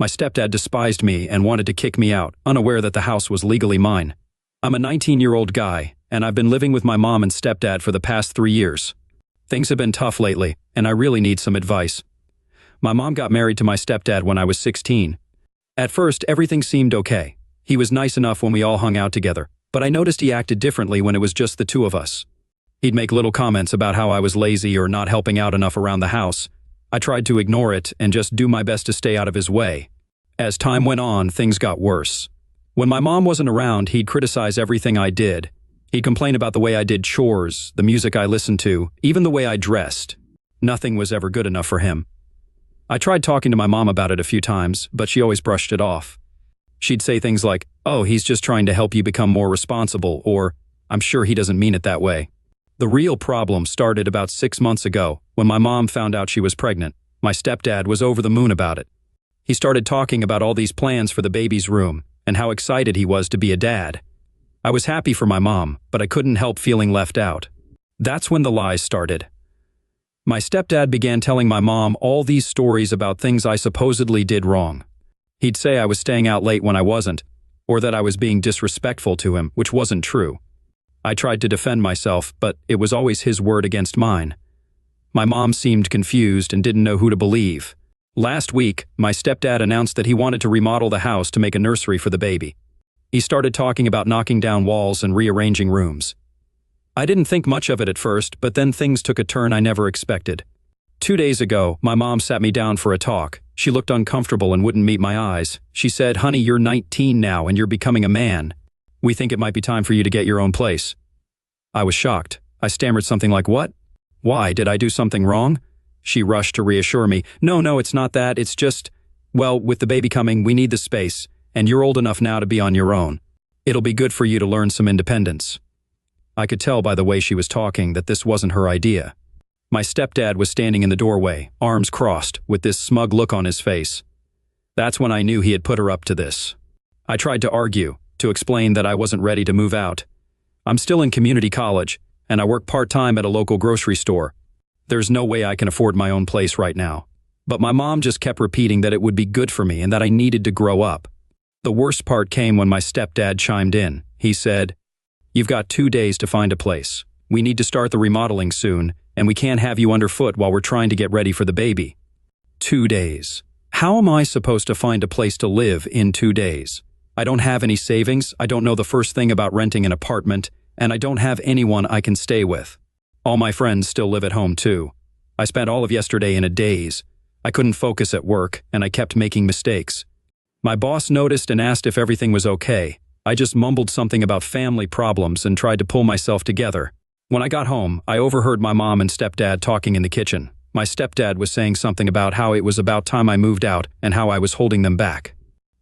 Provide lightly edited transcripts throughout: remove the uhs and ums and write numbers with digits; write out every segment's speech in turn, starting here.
My stepdad despised me and wanted to kick me out, unaware that the house was legally mine. I'm a 19-year-old guy, and I've been living with my mom and stepdad for the past 3 years. Things have been tough lately, and I really need some advice. My mom got married to my stepdad when I was 16. At first, everything seemed okay. He was nice enough when we all hung out together, but I noticed he acted differently when it was just the two of us. He'd make little comments about how I was lazy or not helping out enough around the house. I tried to ignore it and just do my best to stay out of his way. As time went on, things got worse. When my mom wasn't around, he'd criticize everything I did. He'd complain about the way I did chores, the music I listened to, even the way I dressed. Nothing was ever good enough for him. I tried talking to my mom about it a few times, but she always brushed it off. She'd say things like, "Oh, he's just trying to help you become more responsible," or, "I'm sure he doesn't mean it that way." The real problem started about 6 months ago when my mom found out she was pregnant. My stepdad was over the moon about it. He started talking about all these plans for the baby's room and how excited he was to be a dad. I was happy for my mom, but I couldn't help feeling left out. That's when the lies started. My stepdad began telling my mom all these stories about things I supposedly did wrong. He'd say I was staying out late when I wasn't, or that I was being disrespectful to him, which wasn't true. I tried to defend myself, but it was always his word against mine. My mom seemed confused and didn't know who to believe. Last week, my stepdad announced that he wanted to remodel the house to make a nursery for the baby. He started talking about knocking down walls and rearranging rooms. I didn't think much of it at first, but then things took a turn I never expected. 2 days ago, my mom sat me down for a talk. She looked uncomfortable and wouldn't meet my eyes. She said, "Honey, you're 19 now and you're becoming a man. We think it might be time for you to get your own place." I was shocked. I stammered something like, "What? Why, did I do something wrong?" She rushed to reassure me. No, it's not that. It's just, well, with the baby coming, we need the space, and you're old enough now to be on your own. It'll be good for you to learn some independence. I could tell by the way she was talking that this wasn't her idea. My stepdad was standing in the doorway, arms crossed, with this smug look on his face. That's when I knew he had put her up to this. I tried to argue, to explain that I wasn't ready to move out. I'm still in community college, and I work part-time at a local grocery store. There's no way I can afford my own place right now. But my mom just kept repeating that it would be good for me and that I needed to grow up. The worst part came when my stepdad chimed in. He said, "You've got 2 days to find a place. We need to start the remodeling soon, and we can't have you underfoot while we're trying to get ready for the baby." 2 days. How am I supposed to find a place to live in 2 days? I don't have any savings, I don't know the first thing about renting an apartment, and I don't have anyone I can stay with. All my friends still live at home too. I spent all of yesterday in a daze. I couldn't focus at work, and I kept making mistakes. My boss noticed and asked if everything was okay. I just mumbled something about family problems and tried to pull myself together. When I got home, I overheard my mom and stepdad talking in the kitchen. My stepdad was saying something about how it was about time I moved out and how I was holding them back.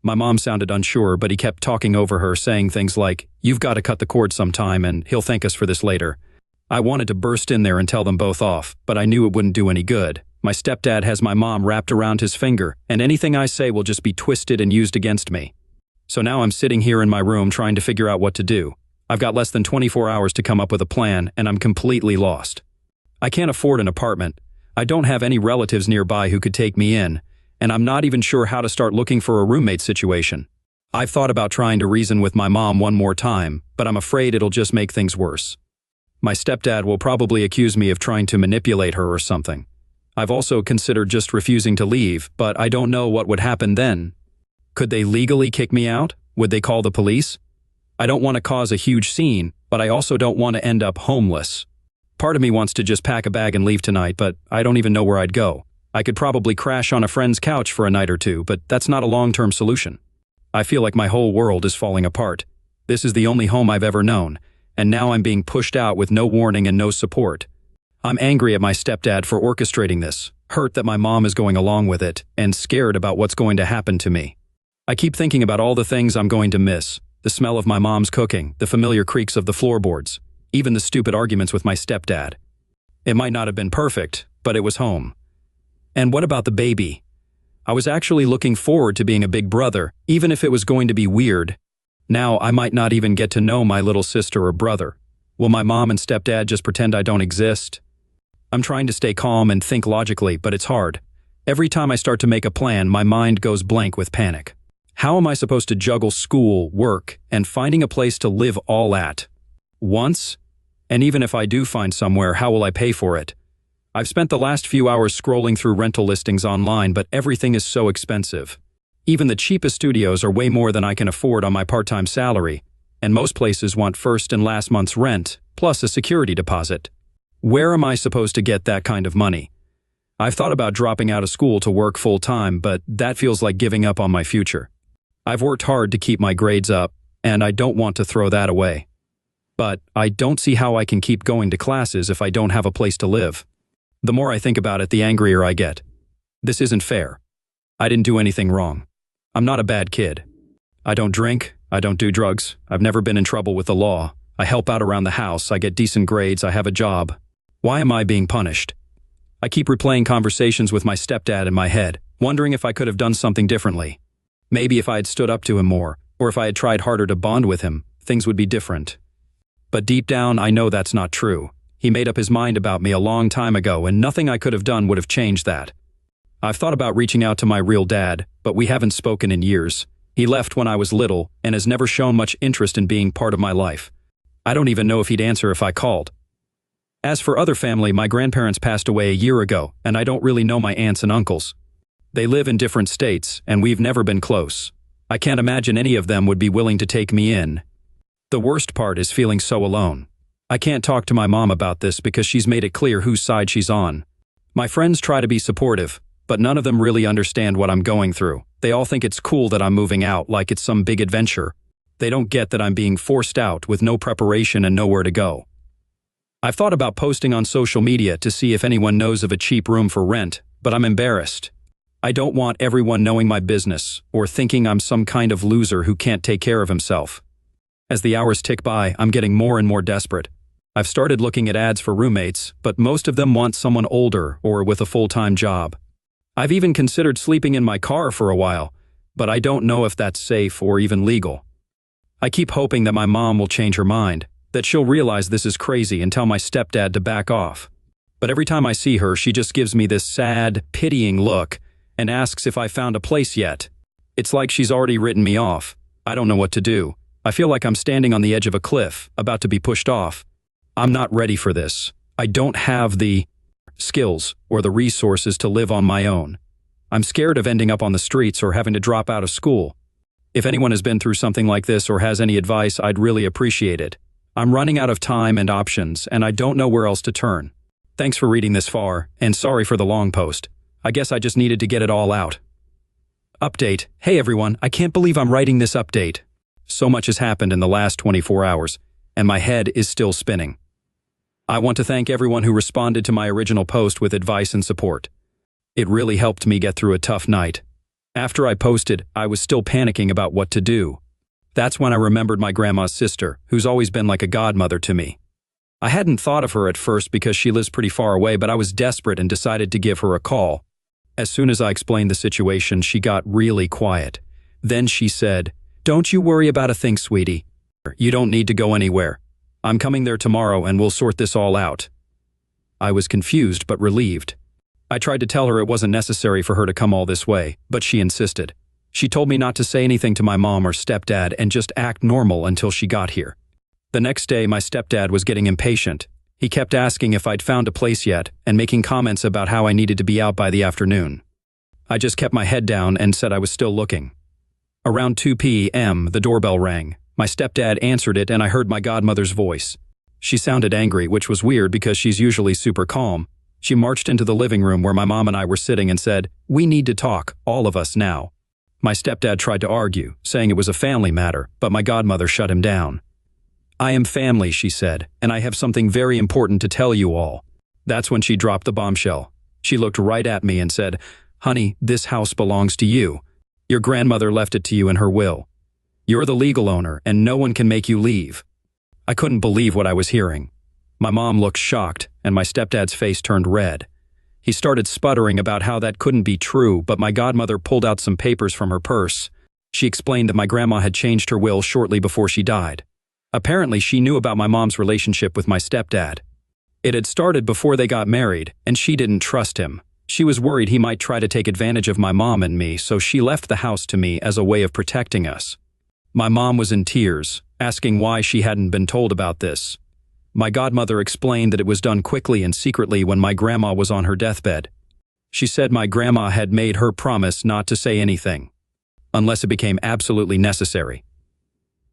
My mom sounded unsure, but he kept talking over her, saying things like, "You've got to cut the cord sometime and he'll thank us for this later." I wanted to burst in there and tell them both off, but I knew it wouldn't do any good. My stepdad has my mom wrapped around his finger, and anything I say will just be twisted and used against me. So now I'm sitting here in my room trying to figure out what to do. I've got less than 24 hours to come up with a plan, and I'm completely lost. I can't afford an apartment. I don't have any relatives nearby who could take me in, and I'm not even sure how to start looking for a roommate situation. I've thought about trying to reason with my mom one more time, but I'm afraid it'll just make things worse. My stepdad will probably accuse me of trying to manipulate her or something. I've also considered just refusing to leave, but I don't know what would happen then. Could they legally kick me out? Would they call the police? I don't want to cause a huge scene, but I also don't want to end up homeless. Part of me wants to just pack a bag and leave tonight, but I don't even know where I'd go. I could probably crash on a friend's couch for a night or two, but that's not a long-term solution. I feel like my whole world is falling apart. This is the only home I've ever known, and now I'm being pushed out with no warning and no support. I'm angry at my stepdad for orchestrating this, hurt that my mom is going along with it, and scared about what's going to happen to me. I keep thinking about all the things I'm going to miss. The smell of my mom's cooking, the familiar creaks of the floorboards, even the stupid arguments with my stepdad. It might not have been perfect, but it was home. And what about the baby? I was actually looking forward to being a big brother, even if it was going to be weird. Now I might not even get to know my little sister or brother. Will my mom and stepdad just pretend I don't exist? I'm trying to stay calm and think logically, but it's hard. Every time I start to make a plan, my mind goes blank with panic. How am I supposed to juggle school, work, and finding a place to live all at once? And even if I do find somewhere, how will I pay for it? I've spent the last few hours scrolling through rental listings online, but everything is so expensive. Even the cheapest studios are way more than I can afford on my part-time salary, and most places want first and last month's rent, plus a security deposit. Where am I supposed to get that kind of money? I've thought about dropping out of school to work full-time, but that feels like giving up on my future. I've worked hard to keep my grades up, and I don't want to throw that away. But I don't see how I can keep going to classes if I don't have a place to live. The more I think about it, the angrier I get. This isn't fair. I didn't do anything wrong. I'm not a bad kid. I don't drink, I don't do drugs, I've never been in trouble with the law, I help out around the house, I get decent grades, I have a job. Why am I being punished? I keep replaying conversations with my stepdad in my head, wondering if I could have done something differently. Maybe if I had stood up to him more, or if I had tried harder to bond with him, things would be different. But deep down, I know that's not true. He made up his mind about me a long time ago, and nothing I could have done would have changed that. I've thought about reaching out to my real dad, but we haven't spoken in years. He left when I was little and has never shown much interest in being part of my life. I don't even know if he'd answer if I called. As for other family, my grandparents passed away a year ago, and I don't really know my aunts and uncles. They live in different states, and we've never been close. I can't imagine any of them would be willing to take me in. The worst part is feeling so alone. I can't talk to my mom about this because she's made it clear whose side she's on. My friends try to be supportive, but none of them really understand what I'm going through. They all think it's cool that I'm moving out, like it's some big adventure. They don't get that I'm being forced out with no preparation and nowhere to go. I've thought about posting on social media to see if anyone knows of a cheap room for rent, but I'm embarrassed. I don't want everyone knowing my business or thinking I'm some kind of loser who can't take care of himself. As the hours tick by, I'm getting more and more desperate. I've started looking at ads for roommates, but most of them want someone older or with a full-time job. I've even considered sleeping in my car for a while, but I don't know if that's safe or even legal. I keep hoping that my mom will change her mind, that she'll realize this is crazy and tell my stepdad to back off. But every time I see her, she just gives me this sad, pitying look and asks if I found a place yet. It's like she's already written me off. I don't know what to do. I feel like I'm standing on the edge of a cliff, about to be pushed off. I'm not ready for this. I don't have the skills or the resources to live on my own. I'm scared of ending up on the streets or having to drop out of school. If anyone has been through something like this or has any advice, I'd really appreciate it. I'm running out of time and options, and I don't know where else to turn. Thanks for reading this far, and sorry for the long post. I guess I just needed to get it all out. Update. Hey everyone, I can't believe I'm writing this update. So much has happened in the last 24 hours, and my head is still spinning. I want to thank everyone who responded to my original post with advice and support. It really helped me get through a tough night. After I posted, I was still panicking about what to do. That's when I remembered my grandma's sister, who's always been like a godmother to me. I hadn't thought of her at first because she lives pretty far away, but I was desperate and decided to give her a call. As soon as I explained the situation, she got really quiet. Then she said, "Don't you worry about a thing, sweetie. You don't need to go anywhere. I'm coming there tomorrow and we'll sort this all out." I was confused but relieved. I tried to tell her it wasn't necessary for her to come all this way, but she insisted. She told me not to say anything to my mom or stepdad and just act normal until she got here. The next day, my stepdad was getting impatient. He kept asking if I'd found a place yet and making comments about how I needed to be out by the afternoon. I just kept my head down and said I was still looking. Around 2 p.m., the doorbell rang. My stepdad answered it and I heard my godmother's voice. She sounded angry, which was weird because she's usually super calm. She marched into the living room where my mom and I were sitting and said, "We need to talk, all of us now." My stepdad tried to argue, saying it was a family matter, but my godmother shut him down. "I am family," she said, "and I have something very important to tell you all." That's when she dropped the bombshell. She looked right at me and said, "Honey, this house belongs to you. Your grandmother left it to you in her will. You're the legal owner, and no one can make you leave." I couldn't believe what I was hearing. My mom looked shocked, and my stepdad's face turned red. He started sputtering about how that couldn't be true, but my godmother pulled out some papers from her purse. She explained that my grandma had changed her will shortly before she died. Apparently, she knew about my mom's relationship with my stepdad. It had started before they got married, and she didn't trust him. She was worried he might try to take advantage of my mom and me, so she left the house to me as a way of protecting us. My mom was in tears, asking why she hadn't been told about this. My godmother explained that it was done quickly and secretly when my grandma was on her deathbed. She said my grandma had made her promise not to say anything, unless it became absolutely necessary.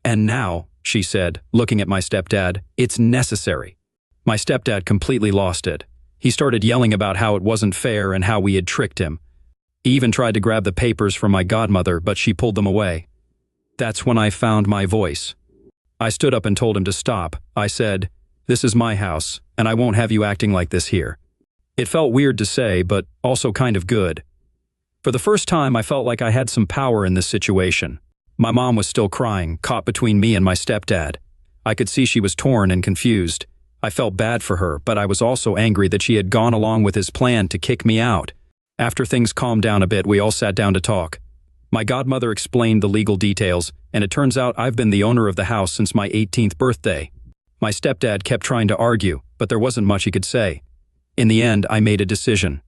And now, she said, looking at my stepdad, it's necessary. My stepdad completely lost it. He started yelling about how it wasn't fair and how we had tricked him. He even tried to grab the papers from my godmother, but she pulled them away. That's when I found my voice. I stood up and told him to stop. I said, "This is my house, and I won't have you acting like this here." It felt weird to say, but also kind of good. For the first time, I felt like I had some power in this situation. My mom was still crying, caught between me and my stepdad. I could see she was torn and confused. I felt bad for her, but I was also angry that she had gone along with his plan to kick me out. After things calmed down a bit, we all sat down to talk. My godmother explained the legal details, and it turns out I've been the owner of the house since my 18th birthday. My stepdad kept trying to argue, but there wasn't much he could say. In the end, I made a decision.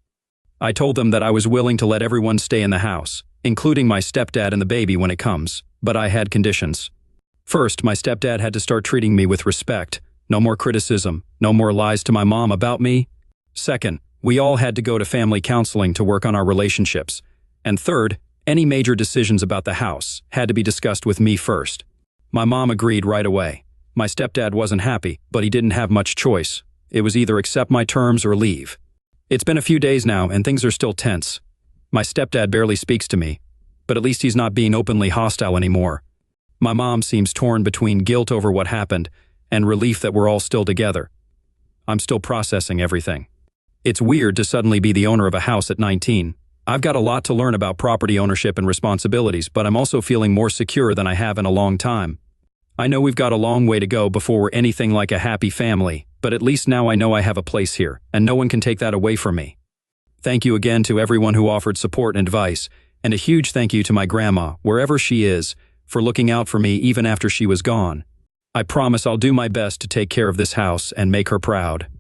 I told them that I was willing to let everyone stay in the house, including my stepdad and the baby when it comes, but I had conditions. First, my stepdad had to start treating me with respect. No more criticism, no more lies to my mom about me. Second, we all had to go to family counseling to work on our relationships. And third, any major decisions about the house had to be discussed with me first. My mom agreed right away. My stepdad wasn't happy, but he didn't have much choice. It was either accept my terms or leave. It's been a few days now, and things are still tense. My stepdad barely speaks to me, but at least he's not being openly hostile anymore. My mom seems torn between guilt over what happened and relief that we're all still together. I'm still processing everything. It's weird to suddenly be the owner of a house at 19. I've got a lot to learn about property ownership and responsibilities, but I'm also feeling more secure than I have in a long time. I know we've got a long way to go before we're anything like a happy family, but at least now I know I have a place here, and no one can take that away from me. Thank you again to everyone who offered support and advice, and a huge thank you to my grandma, wherever she is, for looking out for me even after she was gone. I promise I'll do my best to take care of this house and make her proud.